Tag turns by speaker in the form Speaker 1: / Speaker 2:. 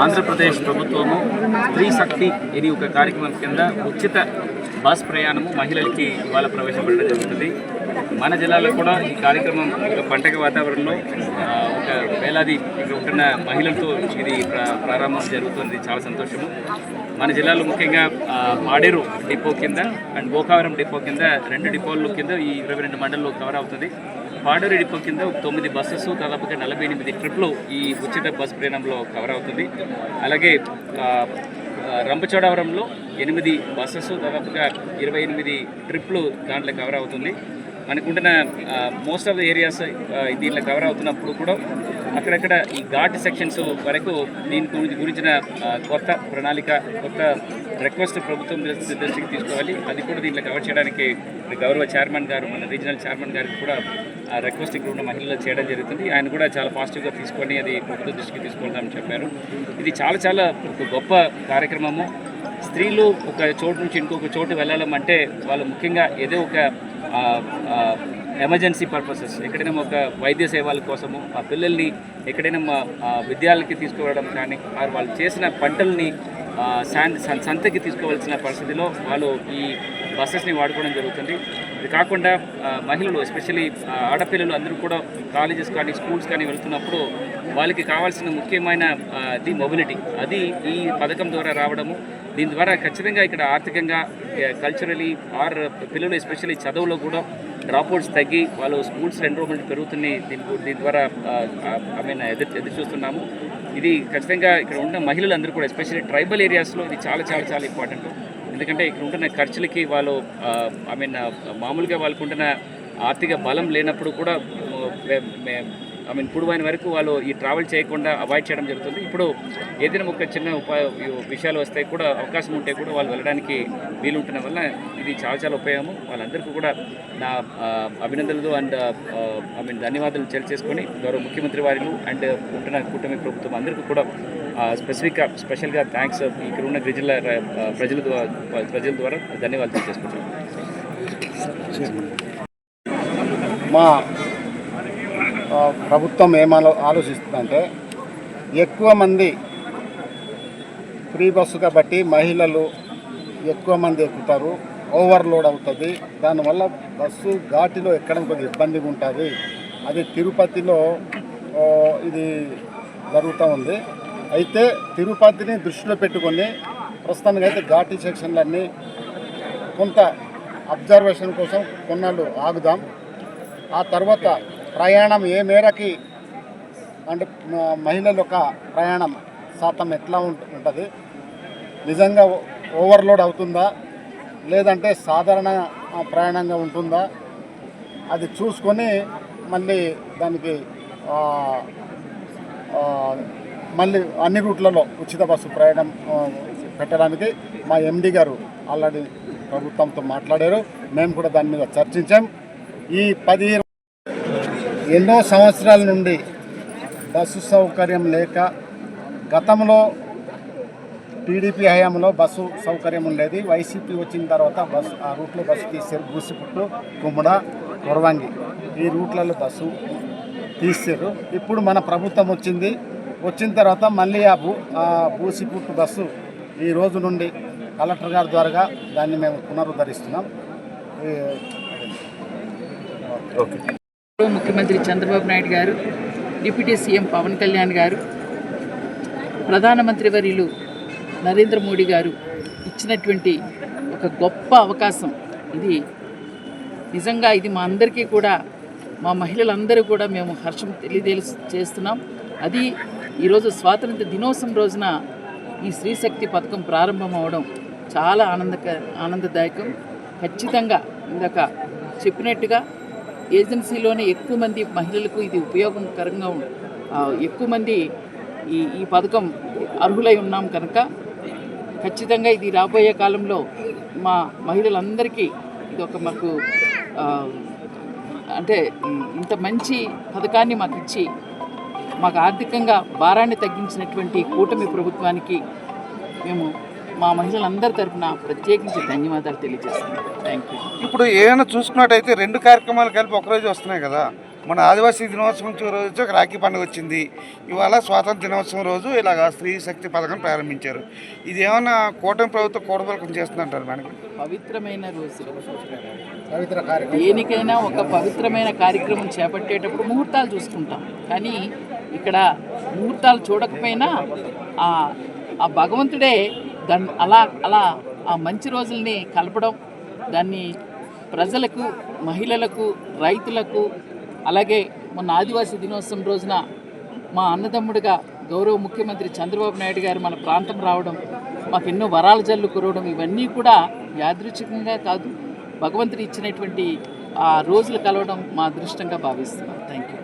Speaker 1: ఆంధ్రప్రదేశ్ ప్రభుత్వము స్త్రీ శక్తి ఇది ఒక కార్యక్రమం కింద ఉచిత బస్ ప్రయాణము మహిళలకి ఇవాళ ప్రవేశపెట్టడం జరుగుతుంది. మన జిల్లాలో కూడా ఈ కార్యక్రమం ఒక పండగ వాతావరణంలో ఒక వేలాది ఇక్కడ ఉంటున్న మహిళలతో ఇది ప్రారంభం జరుగుతుంది. చాలా సంతోషము. మన జిల్లాలో ముఖ్యంగా పాడేరు డిపో కింద అండ్ గోకావరం డిపో కింద 2 డిపోల కింద ఈ 22 మండలంలో కవర్ అవుతుంది. పాడేరు డిపో కింద 9 బస్సెస్ దాదాపుగా 48 ట్రిప్లు ఈ ఉచిత బస్ ప్రయాణంలో కవర్ అవుతుంది. అలాగే రంపచోడవరంలో 8 బస్సెస్ దాదాపుగా 28 ట్రిప్లు దాంట్లో కవర్ అవుతుంది. మనకుంటున్న మోస్ట్ ఆఫ్ ద ఏరియాస్ దీంట్లో కవర్ అవుతున్నప్పుడు కూడా అక్కడక్కడ ఈ ఘాట్ సెక్షన్స్ వరకు దీని గురించిన కొత్త ప్రణాళిక, కొత్త రిక్వెస్ట్ ప్రభుత్వం దృష్టికి తీసుకోవాలి. అది కూడా దీంట్లో కవర్ చేయడానికి గౌరవ చైర్మన్ గారు, మన రీజనల్ చైర్మన్ గారికి కూడా ఆ రిక్వెస్ట్ ఇక్కడ ఉన్న మహిళలు చేయడం జరుగుతుంది. ఆయన కూడా చాలా పాజిటివ్గా తీసుకొని అది ప్రభుత్వ దృష్టికి తీసుకుంటామని చెప్పారు. ఇది చాలా ఒక గొప్ప కార్యక్రమము. స్త్రీలు ఒక చోటు నుంచి ఇంకొక చోటు వెళ్ళాలంటే వాళ్ళు ముఖ్యంగా ఏదో ఒక ఎమర్జెన్సీ పర్పసెస్, ఎక్కడైనా ఒక వైద్య సేవల కోసము, ఆ పిల్లల్ని ఎక్కడైనా విద్యాలయకి తీసుకువెళ్ళడం కానీ, వాళ్ళు చేసిన పంటల్ని సంతకి తీసుకోవాల్సిన పరిస్థితిలో వాళ్ళు ఈ బస్సెస్ని వాడుకోవడం జరుగుతుంది. ఇది కాకుండా మహిళలు, ఎస్పెషల్లీ ఆడపిల్లలు అందరూ కూడా కాలేజెస్ కానీ స్కూల్స్ కానీ వెళ్తున్నప్పుడు వాళ్ళకి కావాల్సిన ముఖ్యమైన మొబిలిటీ అది ఈ పథకం ద్వారా రావడము. దీని ద్వారా ఖచ్చితంగా ఇక్కడ ఆర్థికంగా, కల్చరలీ పిల్లలు ఎస్పెషల్లీ చదువులో కూడా డ్రాప్అవుట్స్ తగ్గి వాళ్ళు స్కూల్స్ ఎన్రోల్మెంట్ పెరుగుతున్నాయి. దీని ద్వారా ఎదురు చూస్తున్నాము. ఇది ఖచ్చితంగా ఇక్కడ ఉన్న మహిళలందరూ కూడా ఎస్పెషల్లీ ట్రైబల్ ఏరియాస్లో ఇది చాలా ఇంపార్టెంట్. ఎందుకంటే ఇక్కడ ఉంటున్న ఖర్చులకి వాళ్ళు మామూలుగా వాళ్ళకు ఉంటున్న ఆర్థిక బలం లేనప్పుడు కూడా ఇప్పుడు ఆయన వరకు వాళ్ళు ఈ ట్రావెల్ చేయకుండా అవాయిడ్ చేయడం జరుగుతుంది. ఇప్పుడు ఏదైనా ఒక చిన్న విషయాలు వస్తే కూడా, అవకాశం ఉంటే కూడా వాళ్ళు వెళ్ళడానికి వీలుంటున్న వల్ల ఇది చాలా ఉపయోగము. వాళ్ళందరికీ కూడా నా అభినందనలు అండ్ ధన్యవాదాలు తెలియజేసుకొని గౌరవ ముఖ్యమంత్రి వారిలు అండ్ ఉంటున్న కూటమి ప్రభుత్వం అందరికీ కూడా స్పెషల్గా థ్యాంక్స్ ఇక్కడ ఉన్న గిరిజనుల ప్రజల ద్వారా ధన్యవాదాలు తెలియజేసుకుంటాను.
Speaker 2: మా ప్రభుత్వం ఆలోచిస్తుందంటే ఎక్కువ మంది ఫ్రీ బస్సు కాబట్టి మహిళలు ఎక్కువ మంది ఎక్కుతారు, ఓవర్లోడ్ అవుతుంది. దానివల్ల బస్సు ఘాటిలో ఎక్కడం కొద్దిగా ఇబ్బందిగా ఉంటుంది. అది తిరుపతిలో ఇది జరుగుతూ ఉంది. అయితే తిరుపతిని దృష్టిలో పెట్టుకొని ప్రస్తుతానికి అయితే ఘాటి సెక్షన్లన్నీ కొంత అబ్జర్వేషన్ కోసం కొన్నాళ్ళు ఆగుదాం. ఆ తర్వాత ప్రయాణం ఏ మేరకి అంటే మహిళల యొక్క ప్రయాణం శాతం ఎట్లా ఉంటుంది, నిజంగా ఓవర్లోడ్ అవుతుందా లేదంటే సాధారణ ప్రయాణంగా ఉంటుందా, అది చూసుకొని మళ్ళీ దానికి మళ్ళీ అన్ని రూట్లలో ఉచిత బస్సు ప్రయాణం పెట్టడానికి మా ఎండి గారు ఆల్రెడీ ప్రభుత్వంతో మాట్లాడారు. మేము కూడా దాని మీద చర్చించాం. ఈ 15 ఎన్నో సంవత్సరాల నుండి బస్సు సౌకర్యం లేక, గతంలో టీడీపీ హయాంలో బస్సు సౌకర్యం ఉండేది. వైసీపీ వచ్చిన తర్వాత ఆ రూట్లో బస్సు తీసారు. బూసిపుట్టు, కుమ్మడ, కొరవంగి ఈ రూట్లలో బస్సు తీసారు. ఇప్పుడు మన ప్రభుత్వం వచ్చిన తర్వాత మళ్ళీ ఆ బూసిపుట్టు బస్సు ఈ రోజు నుండి కలెక్టర్ గారి ద్వారా దాన్ని మేము పునరుద్ధరిస్తున్నాం.
Speaker 3: ఓకే. ముఖ్యమంత్రి చంద్రబాబు నాయుడు గారు, డిప్యూటీ సీఎం పవన్ కళ్యాణ్ గారు, ప్రధానమంత్రి వర్యులు నరేంద్ర మోడీ గారు ఇచ్చినటువంటి ఒక గొప్ప అవకాశం ఇది. నిజంగా ఇది మా అందరికీ కూడా, మా మహిళలందరూ కూడా మేము హర్షం చేస్తున్నాం. అది ఈరోజు స్వాతంత్ర దినోత్సవం రోజున ఈ స్త్రీశక్తి పథకం ప్రారంభం అవడం చాలా ఆనందదాయకం. ఖచ్చితంగా ఇందాక చెప్పినట్టుగా ఏజెన్సీలోనే ఎక్కువ మంది మహిళలకు ఇది ఉపయోగకరంగా ఎక్కువ మంది ఈ పథకం అర్హులై ఉన్నాం కనుక ఖచ్చితంగా ఇది రాబోయే కాలంలో మా మహిళలందరికీ ఇది ఒక మాకు అంటే ఇంత మంచి పథకాన్ని మాకు ఇచ్చి మాకు ఆర్థికంగా భారాన్ని తగ్గించినటువంటి కూటమి ప్రభుత్వానికి మేము మా మహిళలందరి తరఫున ప్రత్యేకించి ధన్యవాదాలు తెలియజేస్తున్నాం. Thank you.
Speaker 4: ఇప్పుడు ఏమైనా చూసుకున్నట్టయితే 2 కార్యక్రమాలు కలిపి ఒకరోజు వస్తున్నాయి కదా, మన ఆదివాసీ దినోత్సవం రోజు ఒక రాఖీ పండుగ వచ్చింది. ఇవాళ స్వాతంత్ర దినోత్సవం రోజు ఇలాగ స్త్రీ శక్తి పథకం ప్రారంభించారు. ఇది ఏమన్నా కూటమి ప్రభుత్వం కూడబలకం చేస్తుందంటారు మేడం?
Speaker 3: పవిత్రమైన రోజులు, దేనికైనా ఒక పవిత్రమైన కార్యక్రమం చేపట్టేటప్పుడు ముహూర్తాలు చూసుకుంటాం. కానీ ఇక్కడ ముహూర్తాలు చూడకపోయినా ఆ భగవంతుడే దాన్ని అలా ఆ మంచి రోజుల్ని కలపడం, దాన్ని ప్రజలకు, మహిళలకు, రైతులకు, అలాగే మొన్న ఆదివాసీ దినోత్సవం రోజున మా అన్నదమ్ముడిగా గౌరవ ముఖ్యమంత్రి చంద్రబాబు నాయుడు గారు మన ప్రాంతం రావడం, మాకు ఎన్నో వరాల జల్లు కురవడం, ఇవన్నీ కూడా యాదృచ్ఛికంగా కాదు, భగవంతుడు ఇచ్చినటువంటి ఆ రోజులు కలవడం మా అదృష్టంగా భావిస్తున్నాం. Thank you.